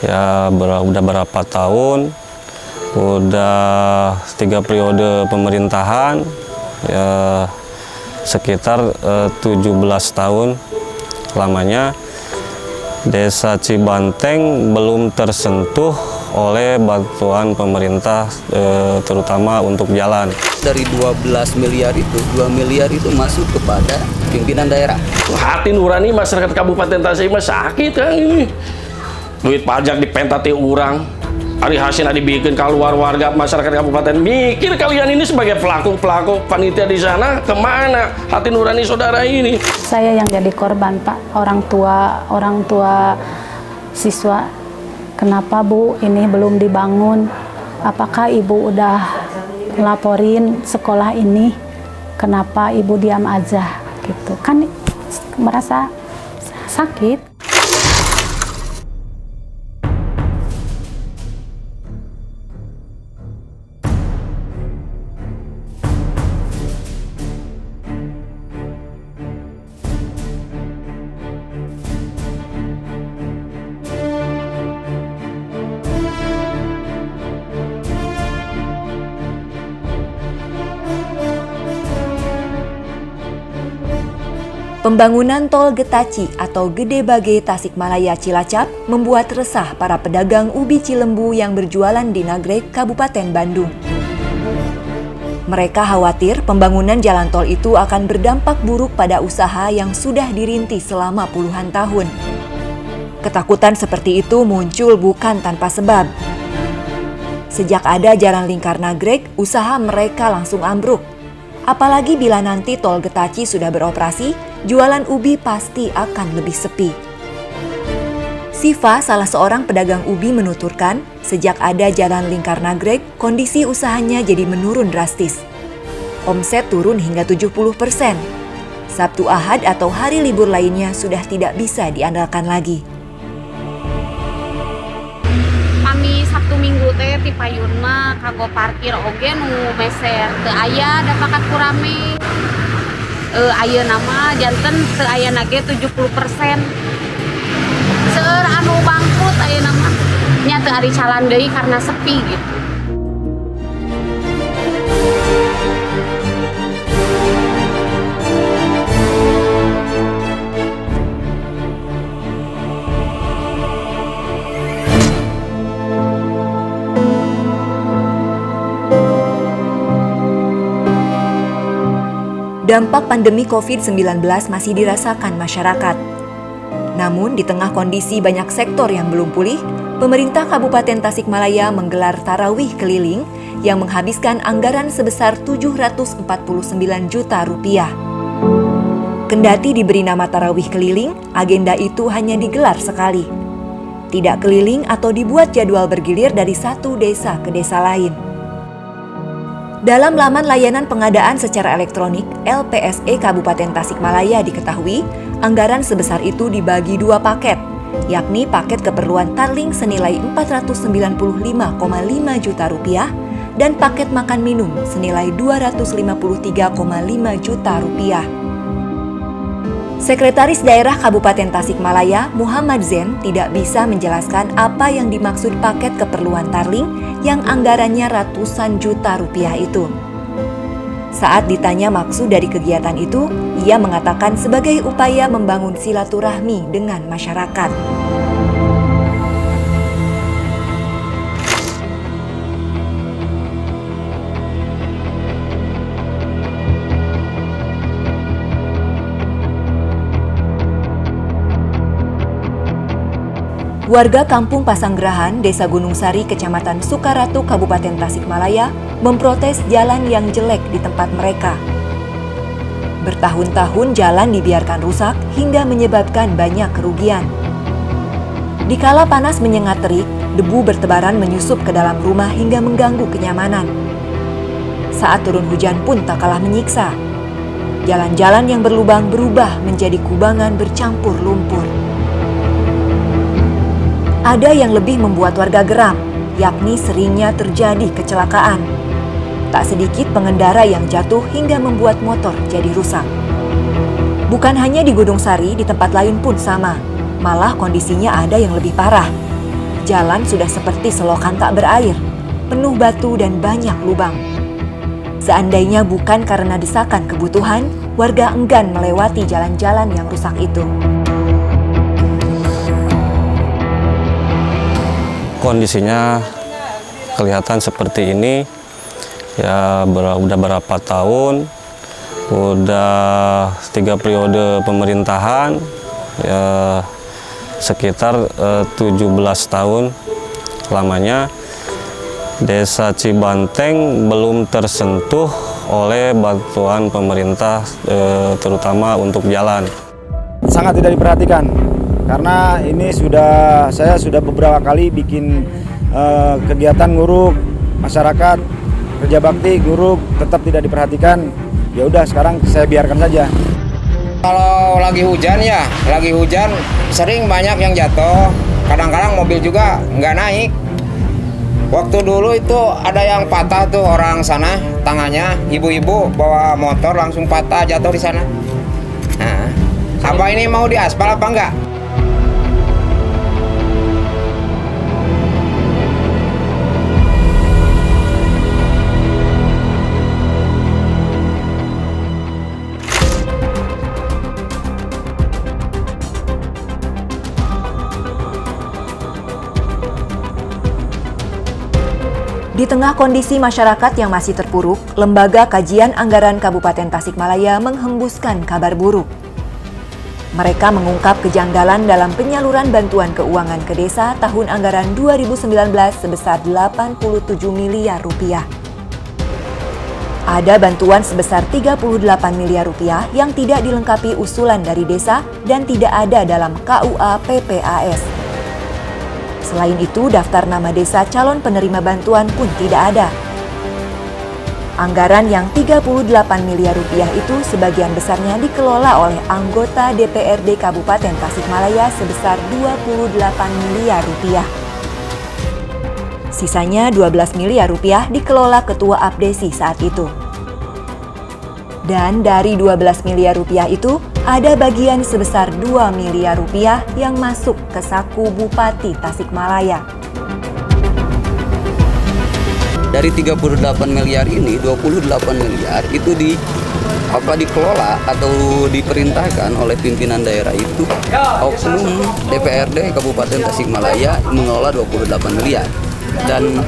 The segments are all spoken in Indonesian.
Ya udah berapa tahun, udah 3 periode pemerintahan, ya sekitar 17 tahun lamanya. Desa Cibanteng belum tersentuh oleh bantuan pemerintah, terutama untuk jalan. Dari 12 miliar itu, 2 miliar itu masuk kepada pimpinan daerah. Hati nurani masyarakat Kabupaten Tasik mah sakit kan ini. Duit pajak dipentati orang. Ari hasil dibikin keluar warga masyarakat kabupaten. Mikir kalian ini sebagai pelaku panitia di sana kemana hati nurani saudara ini? Saya yang jadi korban, Pak. Orang tua siswa. Kenapa Bu ini belum dibangun? Apakah Ibu udah laporin sekolah ini? Kenapa Ibu diam aja? Gitu kan, merasa sakit. Pembangunan Tol Getaci atau Gede Bage Tasikmalaya Cilacap membuat resah para pedagang ubi Cilembu yang berjualan di Nagreg, Kabupaten Bandung. Mereka khawatir pembangunan jalan tol itu akan berdampak buruk pada usaha yang sudah dirintis selama puluhan tahun. Ketakutan seperti itu muncul bukan tanpa sebab. Sejak ada jalan lingkar Nagreg, usaha mereka langsung ambruk. Apalagi bila nanti tol Getaci sudah beroperasi, jualan ubi pasti akan lebih sepi. Siva, salah seorang pedagang ubi, menuturkan, sejak ada jalan lingkar Nagreg, kondisi usahanya jadi menurun drastis. Omset turun hingga 70%. Sabtu Ahad atau hari libur lainnya sudah tidak bisa diandalkan lagi. Kami Sabtu Minggu teh ti payun mah kago parkir oge nu meser teu aya da pakat kurame. Ayeuna mah janten teu aya nage 70%. Seueur anu bangkrut ayeuna mah nya teu ari calan deui karena sepi gitu. Dampak pandemi COVID-19 masih dirasakan masyarakat. Namun, di tengah kondisi banyak sektor yang belum pulih, pemerintah Kabupaten Tasikmalaya menggelar tarawih keliling yang menghabiskan anggaran sebesar 749 juta rupiah. Kendati diberi nama tarawih keliling, agenda itu hanya digelar sekali. Tidak keliling atau dibuat jadwal bergilir dari satu desa ke desa lain. Dalam laman layanan pengadaan secara elektronik, LPSE Kabupaten Tasikmalaya diketahui, anggaran sebesar itu dibagi 2 paket, yakni paket keperluan Tarling senilai 495,5 juta rupiah dan paket makan minum senilai 253,5 juta rupiah. Sekretaris Daerah Kabupaten Tasikmalaya, Muhammad Zen, tidak bisa menjelaskan apa yang dimaksud paket keperluan Tarling yang anggarannya ratusan juta rupiah itu. Saat ditanya maksud dari kegiatan itu, ia mengatakan sebagai upaya membangun silaturahmi dengan masyarakat. Warga Kampung Pasanggerahan, Desa Gunung Sari, Kecamatan Sukaratu, Kabupaten Tasikmalaya, memprotes jalan yang jelek di tempat mereka. Bertahun-tahun jalan dibiarkan rusak hingga menyebabkan banyak kerugian. Dikala panas menyengat terik, debu bertebaran menyusup ke dalam rumah hingga mengganggu kenyamanan. Saat turun hujan pun tak kalah menyiksa. Jalan-jalan yang berlubang berubah menjadi kubangan bercampur lumpur. Ada yang lebih membuat warga geram, yakni seringnya terjadi kecelakaan. Tak sedikit pengendara yang jatuh hingga membuat motor jadi rusak. Bukan hanya di Gunung Sari, di tempat lain pun sama. Malah kondisinya ada yang lebih parah. jalan sudah seperti selokan tak berair, penuh batu dan banyak lubang. Seandainya bukan karena desakan kebutuhan, warga enggan melewati jalan-jalan yang rusak itu. Kondisinya kelihatan seperti ini, ya udah berapa tahun, udah 3 periode pemerintahan, ya sekitar 17 tahun lamanya. Desa Cibanteng belum tersentuh oleh bantuan pemerintah, terutama untuk jalan. Sangat tidak diperhatikan, karena ini saya sudah beberapa kali bikin kegiatan nguruk masyarakat, kerja bakti, nguruk, tetap tidak diperhatikan. Ya udah, sekarang saya biarkan saja. Kalau lagi hujan sering banyak yang jatuh, kadang-kadang mobil juga nggak naik. Waktu dulu itu ada yang patah tuh, orang sana tangannya, ibu-ibu bawa motor langsung patah jatuh di sana. Nah, apa ini mau diaspal apa enggak? Di tengah kondisi masyarakat yang masih terpuruk, Lembaga Kajian Anggaran Kabupaten Tasikmalaya menghembuskan kabar buruk. Mereka mengungkap kejanggalan dalam penyaluran bantuan keuangan ke desa tahun anggaran 2019 sebesar 87 miliar rupiah. Ada bantuan sebesar 38 miliar rupiah yang tidak dilengkapi usulan dari desa dan tidak ada dalam KUA PPAS. Selain itu, daftar nama desa calon penerima bantuan pun tidak ada. Anggaran yang 38 miliar rupiah itu sebagian besarnya dikelola oleh anggota DPRD Kabupaten Tasikmalaya sebesar 28 miliar rupiah. Sisanya 12 miliar rupiah dikelola Ketua Abdesi saat itu. Dan dari 12 miliar rupiah itu, ada bagian sebesar 2 miliar rupiah yang masuk ke saku Bupati Tasikmalaya. Dari 38 miliar ini, 28 miliar itu dikelola atau diperintahkan oleh pimpinan daerah itu. Oknum DPRD Kabupaten Tasikmalaya mengelola 28 miliar. Dan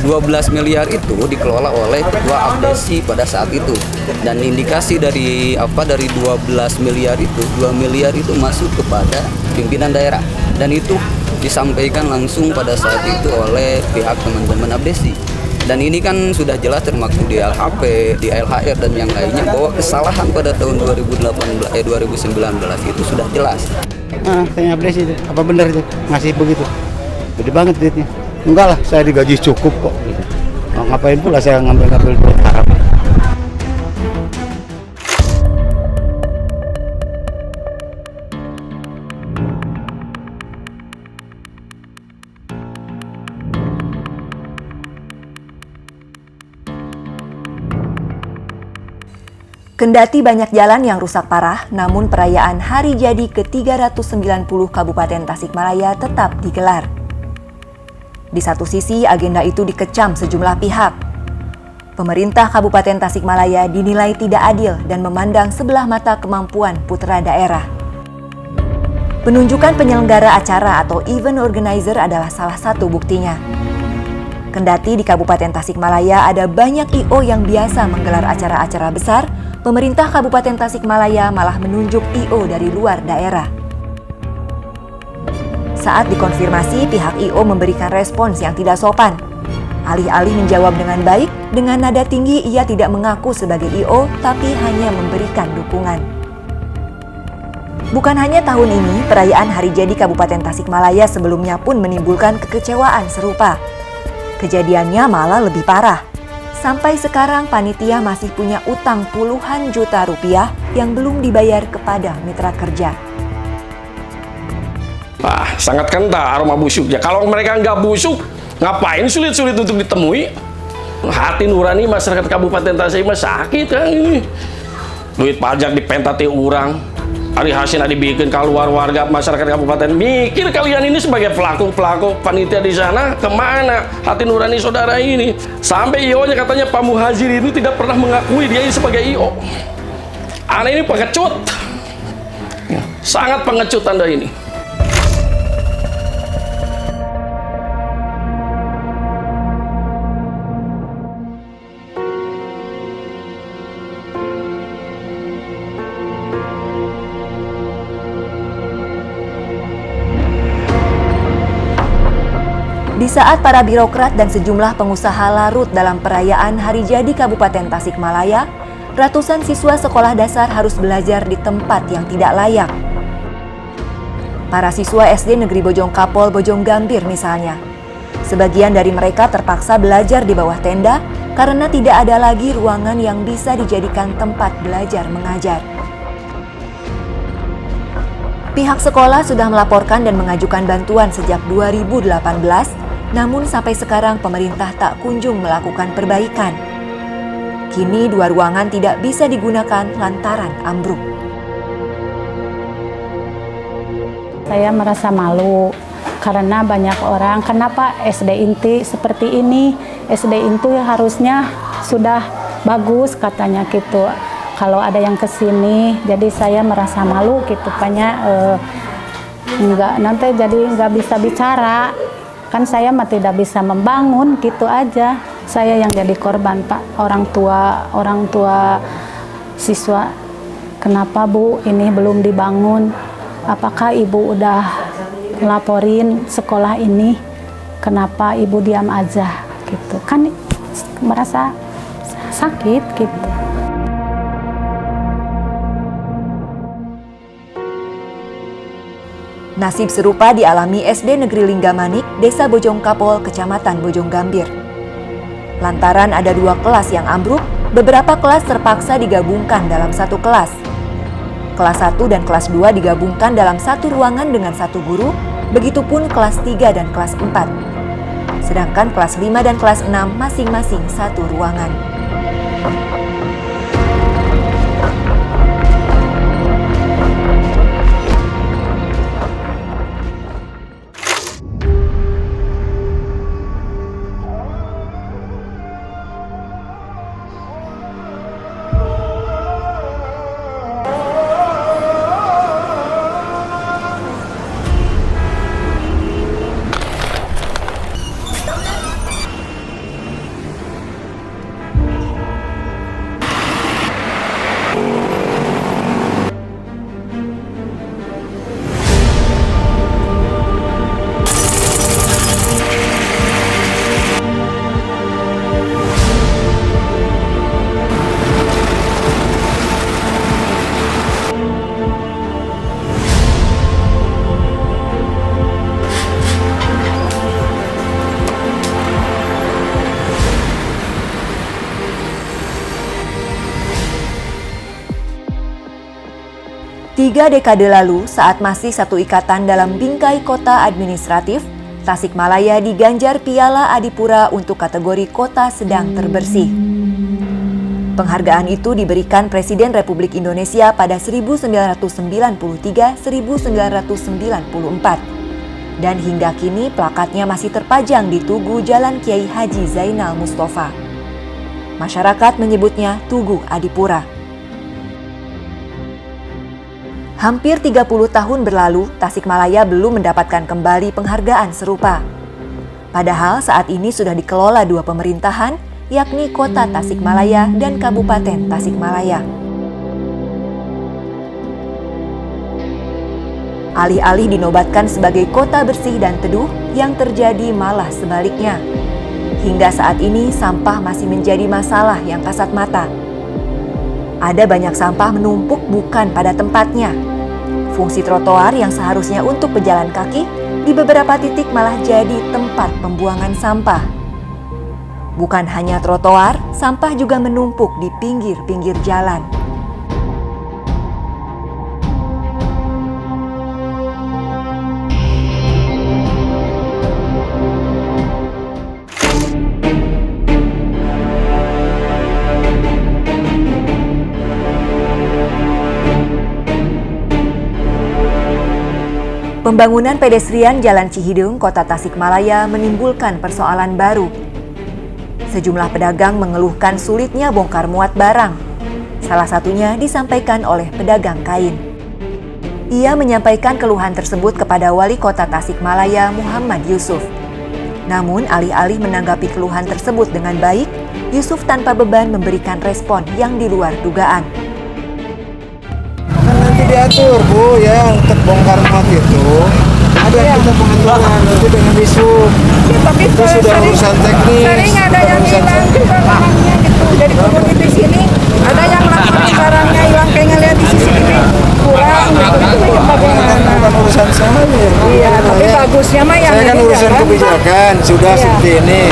12 miliar itu dikelola oleh Ketua Abdesi pada saat itu. Dan indikasi dari 12 miliar itu, 2 miliar itu masuk kepada pimpinan daerah. Dan itu disampaikan langsung pada saat itu oleh pihak teman-teman Abdesi. Dan ini kan sudah jelas termaktub di LHP, di LHR dan yang lainnya bahwa kesalahan pada tahun 2019 itu sudah jelas. Tanya Abdesi itu, apa benar itu ngasih begitu? Gede banget duitnya. Enggak lah, saya digaji cukup kok. Ngapain pula saya ngambil duit haram. Kendati banyak jalan yang rusak parah, namun perayaan Hari Jadi ke-390 Kabupaten Tasikmalaya tetap digelar. Di satu sisi, agenda itu dikecam sejumlah pihak. Pemerintah Kabupaten Tasikmalaya dinilai tidak adil dan memandang sebelah mata kemampuan putra daerah. Penunjukan penyelenggara acara atau event organizer adalah salah satu buktinya. Kendati di Kabupaten Tasikmalaya ada banyak I.O. yang biasa menggelar acara-acara besar, pemerintah Kabupaten Tasikmalaya malah menunjuk I.O. dari luar daerah. Saat dikonfirmasi, pihak I.O. memberikan respons yang tidak sopan. Alih-alih menjawab dengan baik, dengan nada tinggi ia tidak mengaku sebagai I.O., tapi hanya memberikan dukungan. Bukan hanya tahun ini, perayaan Hari Jadi Kabupaten Tasikmalaya sebelumnya pun menimbulkan kekecewaan serupa. Kejadiannya malah lebih parah. Sampai sekarang panitia masih punya utang puluhan juta rupiah yang belum dibayar kepada mitra kerja. Sangat kental aroma busuknya. Kalau mereka nggak busuk, ngapain sulit-sulit untuk ditemui? Hati nurani masyarakat Kabupaten Tasik sakit kan ini. Duit pajak dipentati orang, Ari hasil dibikin keluar warga masyarakat kabupaten. Mikir kalian ini sebagai pelaku panitia di sana kemana hati nurani saudara ini? Sampai IO-nya katanya Pak Muhajir ini tidak pernah mengakui dia ini sebagai IO. Anda ini pengecut, sangat pengecut Anda ini. Di saat para birokrat dan sejumlah pengusaha larut dalam perayaan Hari Jadi Kabupaten Tasikmalaya, ratusan siswa sekolah dasar harus belajar di tempat yang tidak layak. Para siswa SD Negeri Bojongkapol, Bojonggambir misalnya. Sebagian dari mereka terpaksa belajar di bawah tenda karena tidak ada lagi ruangan yang bisa dijadikan tempat belajar mengajar. Pihak sekolah sudah melaporkan dan mengajukan bantuan sejak 2018, namun sampai sekarang pemerintah tak kunjung melakukan perbaikan. Kini 2 ruangan tidak bisa digunakan lantaran ambruk. Saya merasa malu karena banyak orang, kenapa SD Inti seperti ini? SD Inti harusnya sudah bagus katanya gitu. Kalau ada yang kesini, jadi saya merasa malu gitu, nanti jadi nggak bisa bicara. Kan saya mah tidak bisa membangun gitu aja. Saya yang jadi korban, Pak. Orang tua siswa, kenapa Bu ini belum dibangun? Apakah Ibu udah laporin sekolah ini? Kenapa Ibu diam aja gitu? Kan merasa sakit gitu. Nasib serupa dialami SD Negeri Linggamanik, Desa Bojongkapol, Kecamatan Bojonggambir. Lantaran ada 2 kelas yang ambruk, beberapa kelas terpaksa digabungkan dalam satu kelas. Kelas 1 dan kelas 2 digabungkan dalam satu ruangan dengan satu guru, begitupun kelas 3 dan kelas 4. Sedangkan kelas 5 dan kelas 6 masing-masing satu ruangan. Tiga dekade lalu, saat masih satu ikatan dalam bingkai kota administratif, Tasikmalaya diganjar Piala Adipura untuk kategori kota sedang terbersih. Penghargaan itu diberikan Presiden Republik Indonesia pada 1993-1994. Dan hingga kini plakatnya masih terpajang di Tugu Jalan Kiai Haji Zainal Mustafa. Masyarakat menyebutnya Tugu Adipura. Hampir 30 tahun berlalu, Tasikmalaya belum mendapatkan kembali penghargaan serupa. Padahal saat ini sudah dikelola 2 pemerintahan, yakni Kota Tasikmalaya dan Kabupaten Tasikmalaya. Alih-alih dinobatkan sebagai kota bersih dan teduh, yang terjadi malah sebaliknya. Hingga saat ini sampah masih menjadi masalah yang kasat mata. Ada banyak sampah menumpuk bukan pada tempatnya. Fungsi trotoar yang seharusnya untuk pejalan kaki di beberapa titik malah jadi tempat pembuangan sampah. Bukan hanya trotoar, sampah juga menumpuk di pinggir-pinggir jalan. Pembangunan pedestrian Jalan Cihideng, Kota Tasikmalaya menimbulkan persoalan baru. Sejumlah pedagang mengeluhkan sulitnya bongkar muat barang. Salah satunya disampaikan oleh pedagang kain. Ia menyampaikan keluhan tersebut kepada Wali Kota Tasikmalaya Muhammad Yusuf. Namun alih-alih menanggapi keluhan tersebut dengan baik, Yusuf tanpa beban memberikan respon yang di luar dugaan. Nanti diatur Bu ya untuk bongkar muat itu. Ada yang kita pengaturan itu dengan Yusuf. Ya, tapi itu sudah urusan teknis. Sering ada yang hilang juga barangnya gitu. Jadi kemudian di sini ada yang laporin barangnya hilang kayak ngeliat di CCTV kurang gitu. Itu ya bagaimana? Bukan urusan saya. Iya, tapi bagusnya mah yang saya kan ini urusan jangan. kebijakan sudah Iya. seperti ini.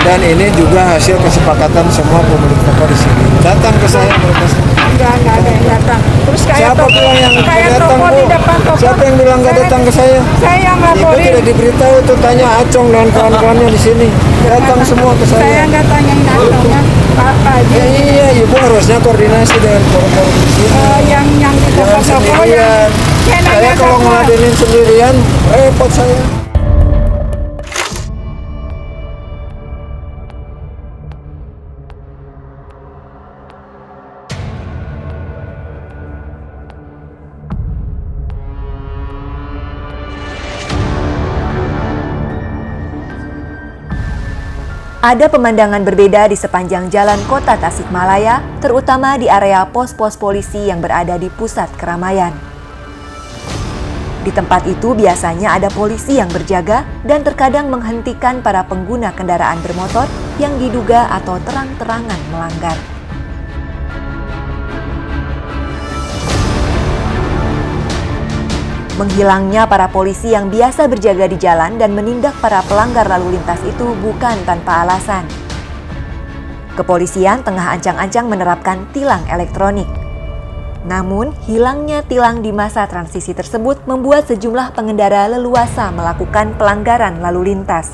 Dan ini juga hasil kesepakatan semua pemilik toko di sini. Datang ke saya mereka. Enggak ada yang datang. Terus kayak Siapa bilang yang kayak datang toko Bu? di depan toko. Siapa yang bilang nggak datang ke saya? Saya yang Itu laporin. tidak diberitahu tuh, tanya Acong dan kawan-kawannya di sini. Datang semua ke Saya saya. nggak tanyain datangnya. Pak Haji. Ya, iya, Ibu harusnya koordinasi dengan forum-forum di sini. Yang di Jangan toko-toko sendirian. yang Saya nanya kalau semua. ngeladenin sendirian, repot saya. Ada pemandangan berbeda di sepanjang jalan Kota Tasikmalaya, terutama di area pos-pos polisi yang berada di pusat keramaian. Di tempat itu biasanya ada polisi yang berjaga dan terkadang menghentikan para pengguna kendaraan bermotor yang diduga atau terang-terangan melanggar. Menghilangnya para polisi yang biasa berjaga di jalan dan menindak para pelanggar lalu lintas itu bukan tanpa alasan. Kepolisian tengah ancang-ancang menerapkan tilang elektronik. Namun, hilangnya tilang di masa transisi tersebut membuat sejumlah pengendara leluasa melakukan pelanggaran lalu lintas.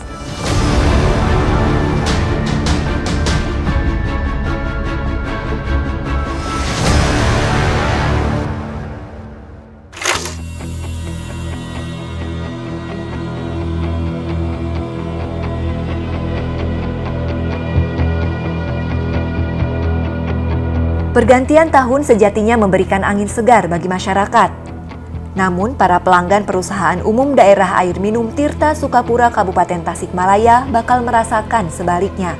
Pergantian tahun sejatinya memberikan angin segar bagi masyarakat. Namun, para pelanggan perusahaan umum daerah air minum Tirta Sukapura Kabupaten Tasikmalaya bakal merasakan sebaliknya.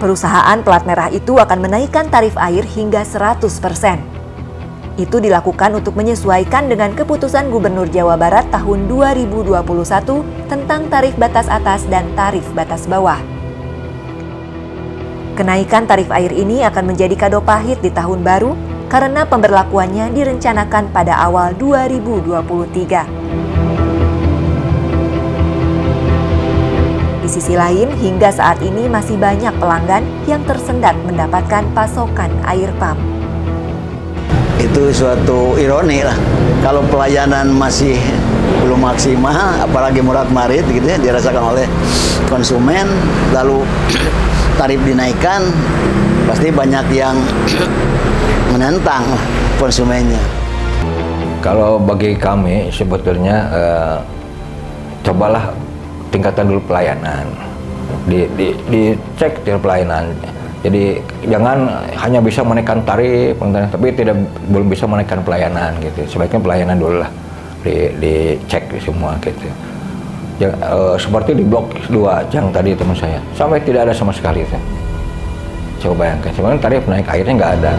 Perusahaan plat merah itu akan menaikkan tarif air hingga 100%. Itu dilakukan untuk menyesuaikan dengan keputusan Gubernur Jawa Barat tahun 2021 tentang tarif batas atas dan tarif batas bawah. Kenaikan tarif air ini akan menjadi kado pahit di tahun baru karena pemberlakuannya direncanakan pada awal 2023. Di sisi lain, hingga saat ini masih banyak pelanggan yang tersendat mendapatkan pasokan air pump. Itu suatu ironi lah. Kalau pelayanan masih belum maksimal, apalagi murah-marit gitu ya, dirasakan oleh konsumen, lalu tarif dinaikkan, pasti banyak yang menentang konsumennya. Kalau bagi kami sebetulnya cobalah tingkatkan dulu pelayanan, dicek pelayanan. Jadi jangan hanya bisa menaikkan tarif, tapi belum bisa menaikkan pelayanan gitu. Sebaiknya pelayanan dulu lah, dicek semua gitu. Seperti di blok 2 yang tadi teman saya, sampai tidak ada sama sekali. Coba bayangkan, sebenarnya tarif naik airnya nggak ada.